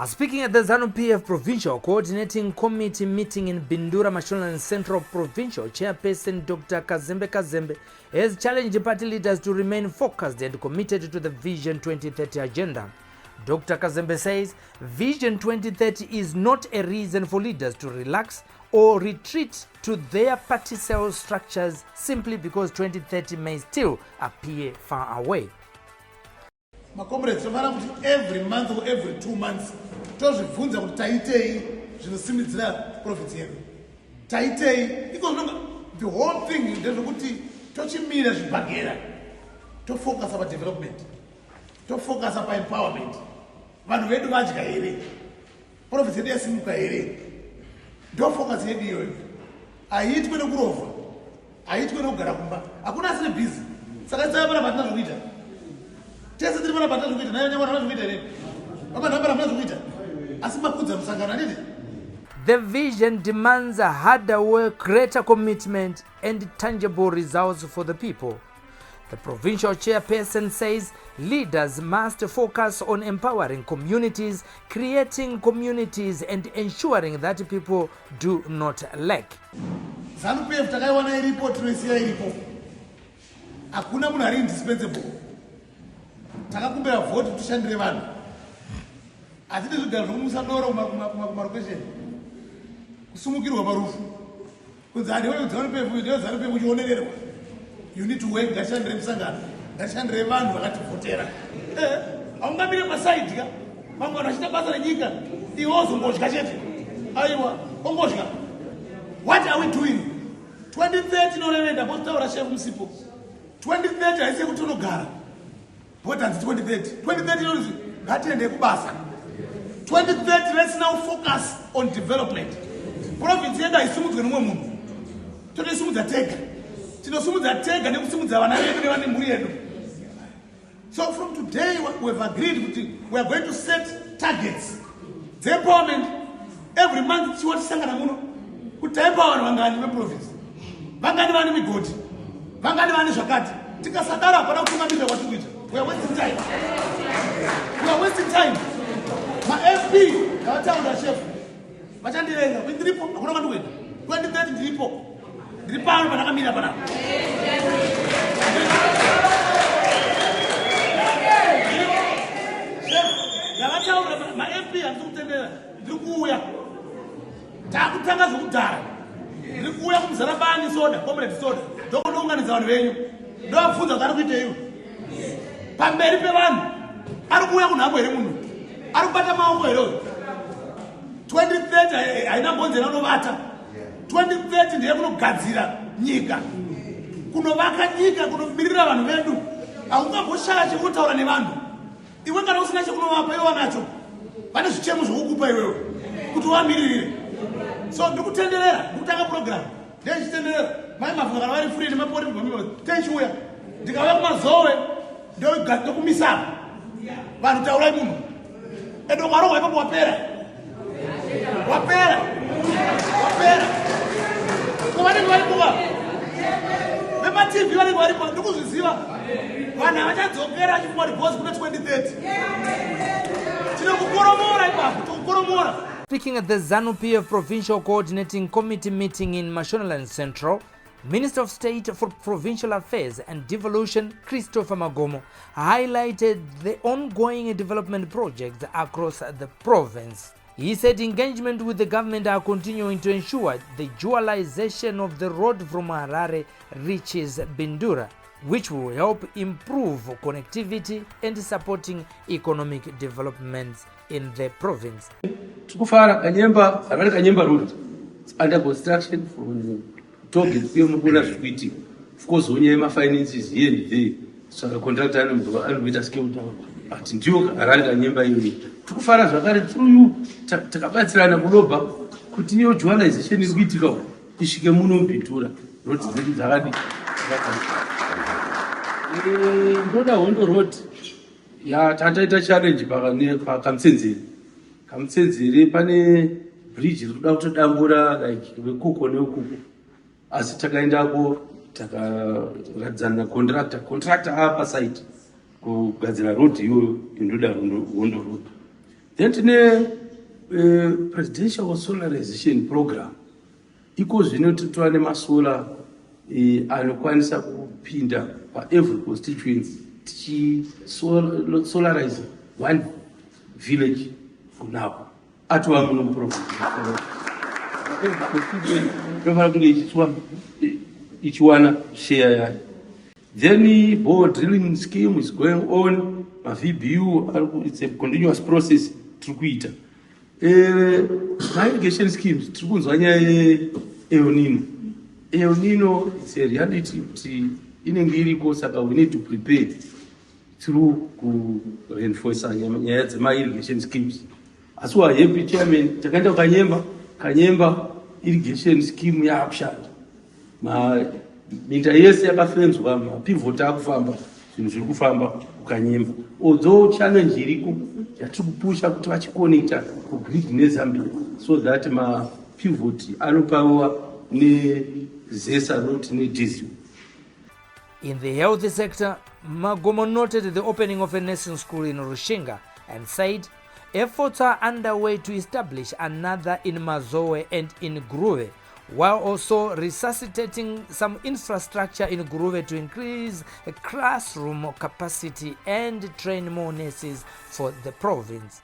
Speaking at the ZANU PF Provincial Coordinating Committee meeting in Bindura and Central Provincial, Chairperson Dr. Kazembe Kazembe has challenged party leaders to remain focused and committed to the Vision 2030 agenda. Dr. Kazembe says Vision 2030 is not a reason for leaders to relax or retreat to their party cell structures simply because 2030 may still appear far away. My comrades, every month or every 2 months, tozvibvunza kuti taitei zvinosimudzira profits yedu. Taitei, because the whole thing ndezvokuti tochimira zvibhagera, to focus on development, to focus on empowerment. Vanhu vedu vadya here, profits yedu yasimuka here. Do focus yedu iyoyo. Haitwi nekurovha, haitwi nekugara kumba. Hakuna asine busy. Saka tsaya pana bhatina zvokuita. The vision demands a harder work, greater commitment, and tangible results for the people. The provincial chairperson says leaders must focus on empowering communities, creating communities, and ensuring that people do not lack. ZANU PF takaiwana report resiya iripo. Hakuna munhu ari indispensable. Takakumbira vote tushandire vanhu. Atidi zvigaro zvomusa doro kumarokesheni. Kusumukirwa parufu. Kunzi hadiwe ZANU PF, ndiyo ZANU PF uchionererwa. You need to work, ngashandire musangano. Ngashandire vanhu vakativhotera. Haungamire pasaidi ka. Vamwe vanhu vachita basa renyika. Iwe uzongodya chete. Aiwa, ongodya. What are we doing? 2030 norevenda potaura chef musipo. 2030 haisi kuti unogara. What is 2030? 2030 ngatiende kubasa. 2030 let's now focus on development. Province yedu haisimudzwe nomwe munhu. Totosimudza tega. Tinosimudza tega nekusimudza vana vedu nevane mhuri yedu. So from today we have agreed we are going to set targets. The empowerment every month chiwatisangana muno. Kuti empower vangani veprovince. Vangani vane migodi. Vangani vane zvakati. Tikasadaro hapana kutungamidza kwatikuita. We are wasting time. We are wasting time. My FP, ngavataura chef. Vachandirenga, ndiripo, hakuna vanhu kwenda. 2030 ndiripo. Ndiripo panakamira pana. Chef, ngavataura my FP andikutendera. Ndirikuuya. Takutanga zvokudhara. Ndirikuuya kumuzarabani soda, comrade soda. Ndokunounganidza vanhu venyu. Ndovabvunza kuti ari kuitei. Pamberi pevanhu ari kuuya kunhambo here munhu ari kubata maoko here 2030 haina mbonzera unovata 2030 ndiye kunogadzira nyika kunovaka nyika kunomirira vanhu vedu haungamboshaya chekutaura nevanhu iwe kana usina chekunovapa iwe wanacho vane zvichemo zvokukupa iwewe kuti wamiririre so ndikutenderera ndikutanga purogiramu ndechitenderera mai mavunga kana vari free nemapori techiuya ndikauya kumazowe ndokumisa vanhu taurai munhu edo marohwa ipapo wapera vanenge varipoka vemativi vanenge varipo ndikuzviziva vanhu havachadzokera achifumwa ribhosi kuna 2030 tinokukoromora ipapo tokukoromora. Speaking at the ZANU PF Provincial Coordinating Committee meeting in Mashonaland Central, Minister of State for Provincial Affairs and Devolution, Christopher Magomo, highlighted the ongoing development projects across the province. He said engagement with the government are continuing to ensure the dualization of the road from Harare reaches Bindura, which will help improve connectivity and supporting economic developments in the province. Tukufara Kanyemba, Harare Kanyemba road, it's under construction for talking to of course when you have finances here and there so the contractor and with a skill down at Ndio Harare Kanyemba yoni tukufara zvakare through you takabatsirana kunoba kuti iyo dualization iri kuitika isvike muno Bindura road dzedu dzakadi ndoda Hondo road ya tataita challenge pakamtsenzere pane bridge rikuda kutodambura like vekuko neukuko asi takaendako takaradzana contractor apa site kugadzira road iyoyo indoda Hondo road Then tine presidential solarization program. Iko zvinotitora nemasola anokwanisa kupinda every constituency solarize one village for now. Atwa muno province. Each one share. Then board drilling scheme is going on. My VBU, it's a continuous process. Trukuita. My irrigation schemes. Trukunzanya El Nino. It's a reality. In Engiri Saka, we need to prepare through reinforce my irrigation schemes. As well, every chairman, Takanda Kanyemba irrigation scheme ya action. Ma minta yese yakafenzwa mapivota akufamba zvinhu zviri kufamba kukanyemba. Although challenge iriko yatiri kupusha kuti vachiconnecta kugrid neZambia so that mapivoti anopawa nezesa not nediesel. In the health sector, Magomo noted the opening of a nursing school in Rushinga and said efforts are underway to establish another in Mazowe and in Gruve, while also resuscitating some infrastructure in Gruve to increase classroom capacity and train more nurses for the province.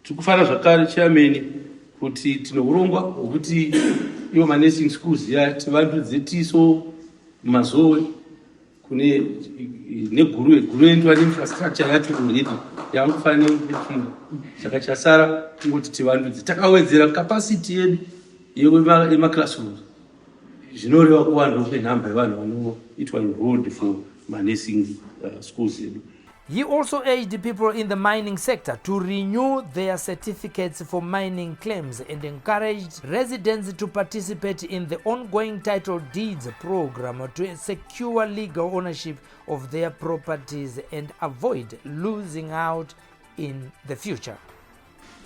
Tikufara zvakare chairman kuti tinourongwa hwekuti iwo nursing schools yativandudze tiso Mazowe kune neguru ndwa infrastructure yacho already yakufanira kuti saka chasara kuti tivandudze takawedzera capacity yedu yema classrooms zvinoreva kuwanda kwenhamba yevanhu vanoitwa enrolled for nursing schools. He also urged people in the mining sector to renew their certificates for mining claims and encouraged residents to participate in the ongoing title deeds program to secure legal ownership of their properties and avoid losing out in the future.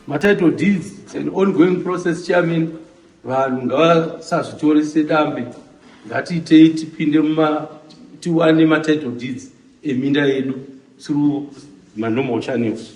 My title deeds, it's an ongoing process, Chairman. Vanhu ngavasazvitore sedambe ngatiitei tipinde tiwane matitle deeds eminda yedu through my normal channels.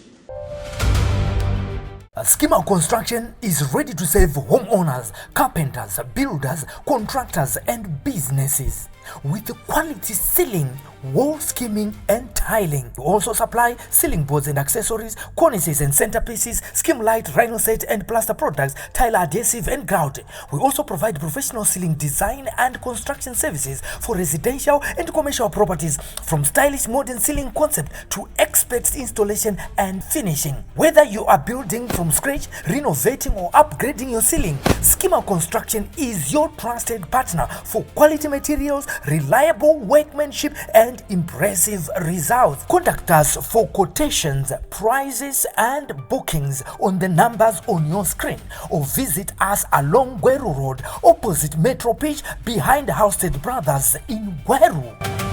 Schema Construction is ready to serve homeowners, carpenters, builders, contractors and businesses with quality ceiling, wall skimming and tiling. We also supply ceiling boards and accessories, cornices and centerpieces, skim light, rhino set and plaster products, tile adhesive and grout. We also provide professional ceiling design and construction services for residential and commercial properties, from stylish modern ceiling concept to expert installation and finishing. Whether you are building from scratch, renovating or upgrading your ceiling, Schema Construction is your trusted partner for quality materials, reliable workmanship and impressive results. Contact us for quotations, prices and bookings on the numbers on your screen, or visit us along Gweru Road opposite Metro Pitch behind Housestead Brothers in Gweru.